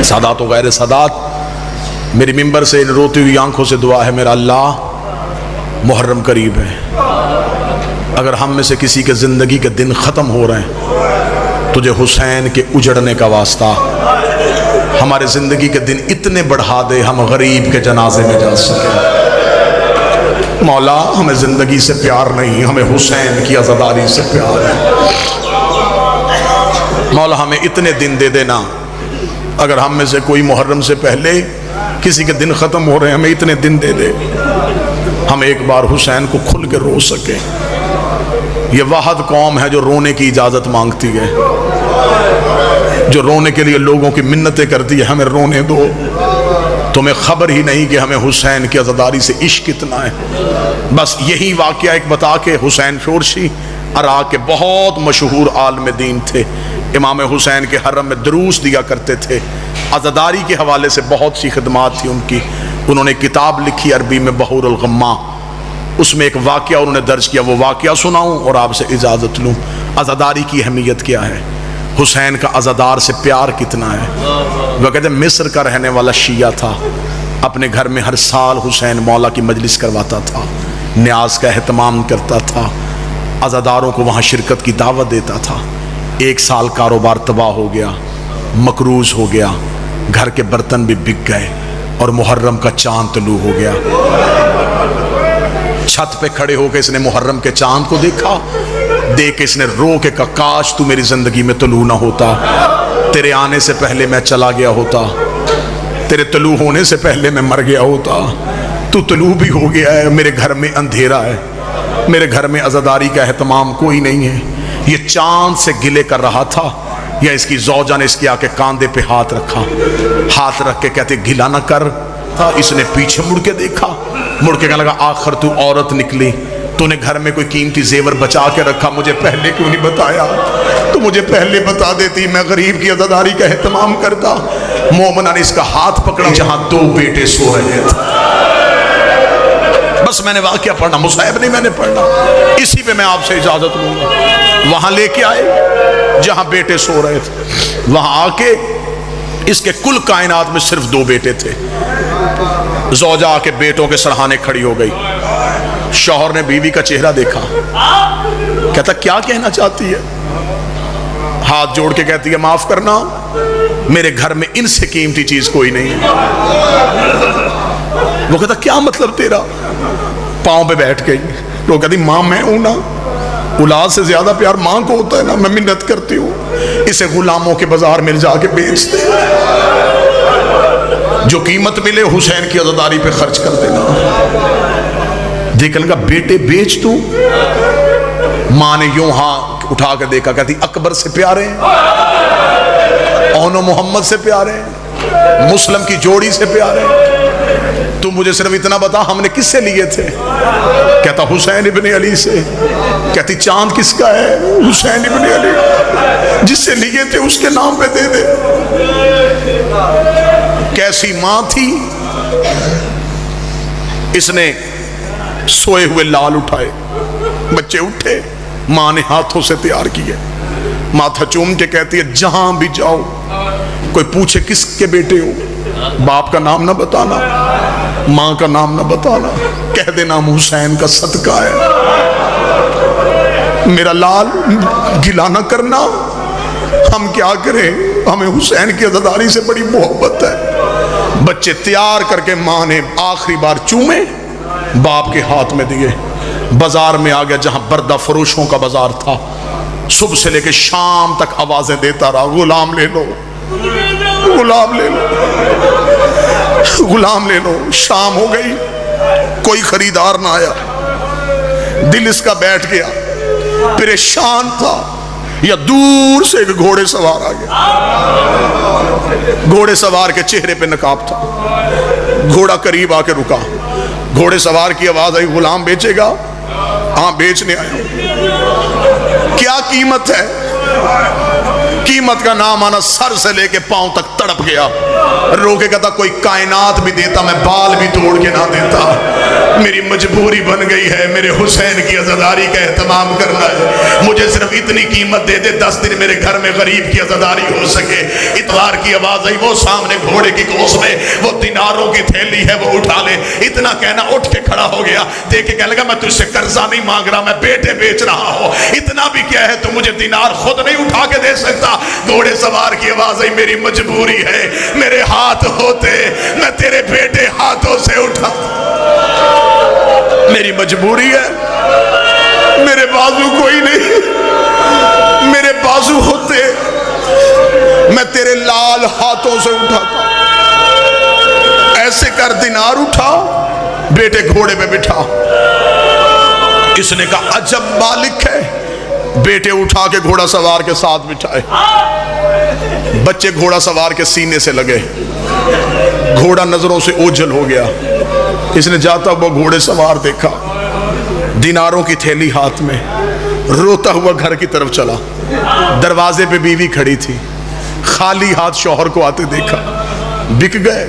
सादात व गैर सादात, मेरी मिंबर से इन रोती हुई आंखों से दुआ है मेरा अल्लाह, मुहर्रम करीब है, अगर हम में से किसी के ज़िंदगी के दिन ख़त्म हो रहे हैं, तुझे हुसैन के उजड़ने का वास्ता हमारे ज़िंदगी के दिन इतने बढ़ा दे हम गरीब के जनाजे में जा सकें। मौला, हमें ज़िंदगी से प्यार नहीं, हमें हुसैन की आज़ादारी से प्यार है। मौला, हमें इतने दिन दे देना, अगर हम में से कोई मुहर्रम से पहले किसी के दिन ख़त्म हो रहे हैं, हमें इतने दिन दे दे, हम एक बार हुसैन को खुल के रो सके। ये वाहद कौम है जो रोने की इजाज़त मांगती है, जो रोने के लिए लोगों की मिन्नतें करती है, हमें रोने दो। तुम्हें खबर ही नहीं कि हमें हुसैन की आज़ादारी से इश्क कितना है। बस यही वाक़या एक बता के, हुसैन शोरशी इराक़ के बहुत मशहूर आलिम दीन थे, इमाम हुसैन के हरम में दुरूस दिया करते थे, आज़ादारी के हवाले से बहुत सी खिदमात थी उनकी। उन्होंने किताब लिखी अरबी में बहूरुल गम्मा, उसमें एक वाक़या उन्होंने दर्ज किया, वो वाक़या सुनाऊँ और आपसे इजाज़त लूँ। आज़ादारी की अहमियत क्या है, हुसैन का आज़ादार से प्यार कितना है। वह कहते हैं मिस्र का रहने वाला शिया था, अपने घर में हर साल हुसैन मौला की मजलिस करवाता था, न्याज का एहतमाम करता था, आज़ादारों को वहाँ शिरकत की दावत देता था। एक साल कारोबार तबाह हो गया, मकरूज हो गया, घर के बर्तन भी बिक गए और मुहर्रम का चांद तलू हो गया। छत पे खड़े होकर इसने मुहर्रम के चांद को देखा, देख के इसने रो के कहा, काश तू मेरी जिंदगी में तलू ना होता, तेरे आने से पहले मैं चला गया होता, तेरे तलू होने से पहले मैं मर गया होता। तू तलू भी हो गया है, मेरे घर में अंधेरा है, मेरे घर में आज़ादारी का एहतमाम कोई नहीं है। ये चांद से गिले कर रहा था, या इसकी ज़ौजा ने इसके आके कांधे पे हाथ रखा, हाथ रख के कहते गिला ना कर था। इसने पीछे मुड़ के देखा, मुड़ के कहने लगा, आखिर तू औरत निकली, तूने घर में कोई कीमती जेवर बचा के रखा, मुझे पहले क्यों नहीं बताया? तो मुझे पहले बता देती, मैं गरीब की आज़ादारी का एहतमाम करता। मोमना ने इसका हाथ पकड़ा जहां 2 बेटे सो रहे थे। बस मैंने वाक़या पढ़ना, मुसाहिब नहीं मैंने पढ़ना, इसी पे मैं आपसे इजाज़त लूँगा। वहाँ लेके आए जहाँ बेटे सो रहे थे, वहाँ आके इसके कुल कायनात में सिर्फ 2 बेटे थे। ज़ौजा आके बेटों के सराहने खड़ी हो गई। शौहर ने बीवी का चेहरा देखा, कहता क्या कहना चाहती है? हाथ जोड़ के कहती है, माफ करना, मेरे घर में इनसे कीमती चीज कोई नहीं है। वो कहता क्या मतलब तेरा? पांव पे बैठ गई। वो कहती मां मैं हूं ना, औलाद से ज्यादा प्यार मां को होता है ना, मैं मिन्नत करती हूँ, इसे गुलामों के बाजार में जाके बेच दे, जो कीमत मिले हुसैन की आज़ादारी पे खर्च कर देना। देखने का बेटे बेच तू? मां ने यूं हाथ उठा कर देखा, कहती अकबर से प्यारे, ओनो मोहम्मद से प्यारे, मुस्लिम की जोड़ी से प्यारे, तू मुझे सिर्फ इतना बता हमने किससे लिए थे? कहता हुसैन इब्ने अली से। कहती चांद किसका है? हुसैन इब्ने अली, जिससे लिए थे उसके नाम पे दे दे। कैसी मां थी, इसने सोए हुए लाल उठाए, बच्चे उठे, मां ने हाथों से तैयार किए, माथा चूम के कहती है जहां भी जाओ कोई पूछे किसके बेटे हो, बाप का नाम ना बताना, मां का नाम ना बताना, कह देना हुसैन का सदका है, मेरा लाल गिला ना करना। हम क्या करें, हमें हुसैन की आज़ादारी से बड़ी मोहब्बत है। बच्चे तैयार करके मां ने आखिरी बार चूमे, बाप के हाथ में दिए, बाजार में आ गया जहां बर्दा फरोशों का बाजार था। सुबह से लेके शाम तक आवाजें देता रहा, गुलाम ले लो, गुलाम ले लो, गुलाम ले लो। शाम हो गई, कोई खरीदार ना आया, दिल इसका बैठ गया, परेशान था। या दूर से एक घोड़े सवार आ गया, घोड़े सवार के चेहरे पे नकाब था, घोड़ा करीब आके रुका, घोड़े सवार की आवाज आई, गुलाम बेचेगा? हाँ बेचने आया। क्या कीमत है? कीमत का नाम आना सर से लेके पांव तक तड़प गया। रोके कहता कोई कायनात भी देता मैं बाल भी तोड़ के ना देता, मेरी मजबूरी बन गई है, मेरे हुसैन की अज़ादारी का एहतमाम करना है। मुझे सिर्फ इतनी कीमत दे दे, 10 दिन मेरे घर में गरीब की अज़ादारी हो सके। इतवार की आवाज़ आई, वो सामने घोड़े की कोस में वो दिनारों की थैली है, वो उठा ले। इतना कहना उठ के खड़ा हो गया, देख के कहने लगा मैं तुझसे कर्जा नहीं मांग रहा, मैं बेटे बेच रहा हूँ। इतना भी क्या है, तू मुझे दिनार खुद नहीं उठा के दे सकता। घोड़े सवार की आवाज़ आई, मेरी मजबूरी है, मेरे हाथ होते मैं तेरे बेटे हाथों से उठा। मेरी मजबूरी है, मेरे बाजू कोई नहीं, मेरे बाजू होते मैं तेरे लाल हाथों से उठाता। ऐसे कर दिनार उठा, बेटे घोड़े पे बिठा। इसने कहा अजब मालिक है, बेटे उठा के घोड़ा सवार के साथ बिठाए। बच्चे घोड़ा सवार के सीने से लगे, घोड़ा नजरों से ओझल हो गया। इसने जाता हुआ घोड़े सवार देखा, दिनारों की थैली हाथ में, रोता हुआ घर की तरफ चला। दरवाजे पे बीवी खड़ी थी, खाली हाथ शौहर को आते देखा। बिक गए,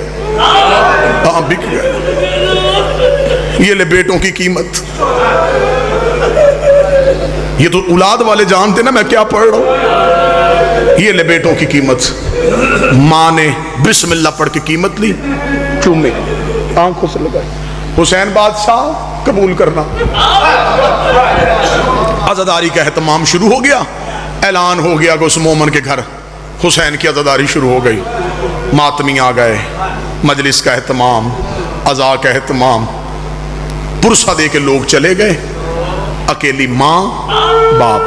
हाँ बिक गए। ये ले बेटों की कीमत। ये तो औलाद वाले जानते ना मैं क्या पढ़ रहा हूं। ये ले बेटों की कीमत। मां ने बिस्मिल्लाह पढ़ के कीमत ली, चूमे, आंखों से लगाई। हुसैन बादशाह कबूल करना। आजादारी का एहतमाम शुरू हो गया। ऐलान हो गया कि उस मोमन के घर हुसैन की आजादारी शुरू हो गई। मातमी आ गए, मजलिस का एहतमाम, अज़ा का एहतमाम, पुरसा दे के लोग चले गए। अकेली माँ बाप।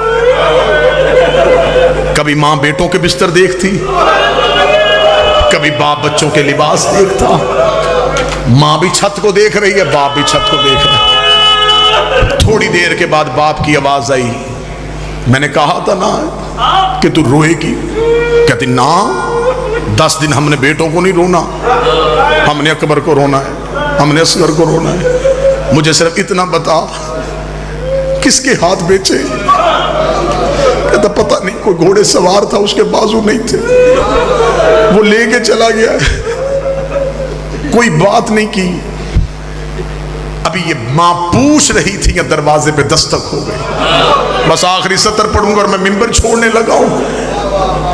कभी माँ बेटों के बिस्तर देखती, कभी बाप बच्चों के लिबास देखता। माँ भी छत को देख रही है, बाप भी छत को देख रहा है। थोड़ी देर के बाद बाप की आवाज आई, मैंने कहा था ना कि तू रोएगी। कहती ना, 10 दिन हमने बेटों को नहीं रोना, हमने अकबर को रोना है, हमने असगर को रोना है। मुझे सिर्फ इतना बता किसके हाथ बेचे। कहता पता नहीं, कोई घोड़े सवार था, उसके बाजू नहीं थे, वो लेके चला गया। कोई बात नहीं की। अभी ये मां पूछ रही थी, या दरवाजे पे दस्तक हो गई। बस आखिरी सत्र पढ़ूंगा और मैं मिंबर छोड़ने लगा हूं।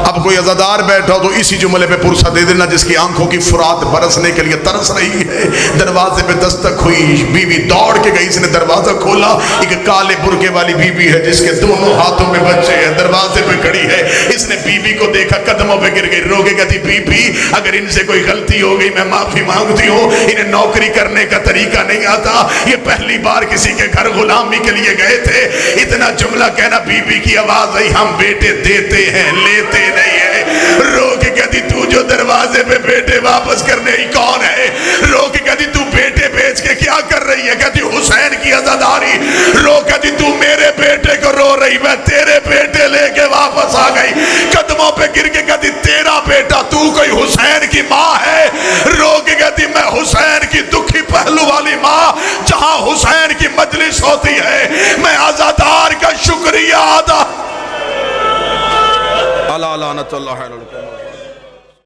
अब कोई अज़ादार बैठा हो तो इसी जुमले पे पुरसा दे देना, जिसकी आंखों की फुरात बरसने के लिए तरस रही है। दरवाजे पे दस्तक हुई, बीवी दौड़ के गई, इसने दरवाजा खोला। एक काले बुर्के वाली बीवी है, जिसके दोनों हाथों में बच्चे हैं, दरवाजे पे खड़ी है। इसने बीवी को देखा, कदमों पे गिर गई, रो के कहती बीबी अगर इनसे कोई गलती हो गई मैं माफी मांगती हूँ। इन्हें नौकरी करने का तरीका नहीं आता, ये पहली बार किसी के घर गुलामी के लिए गए थे। इतना जुमला कहना, बीबी की आवाज आई, हम बेटे देते हैं लेते नहीं है। रो के कहती तू जो दरवाजे पे बेटे वापस करने ही कौन है। रो के कहती तू बेटे बेच के क्या कर रही है। कहती हुसैन की आजादारी। रो कहती तू मेरे बेटे को रो रही, मैं तेरे बेटे लेके वापस आ गई। कदमों पे गिर के कहती तेरा बेटा, तू कोई हुसैन की माँ है। रो के कहती मैं हुसैन की दुखी पहलू वाली माँ, जहां हुसैन की मजलिस होती है मैं आजादार का शुक्रिया अदा। अल्लाह लानतुल्लाह अलैहि।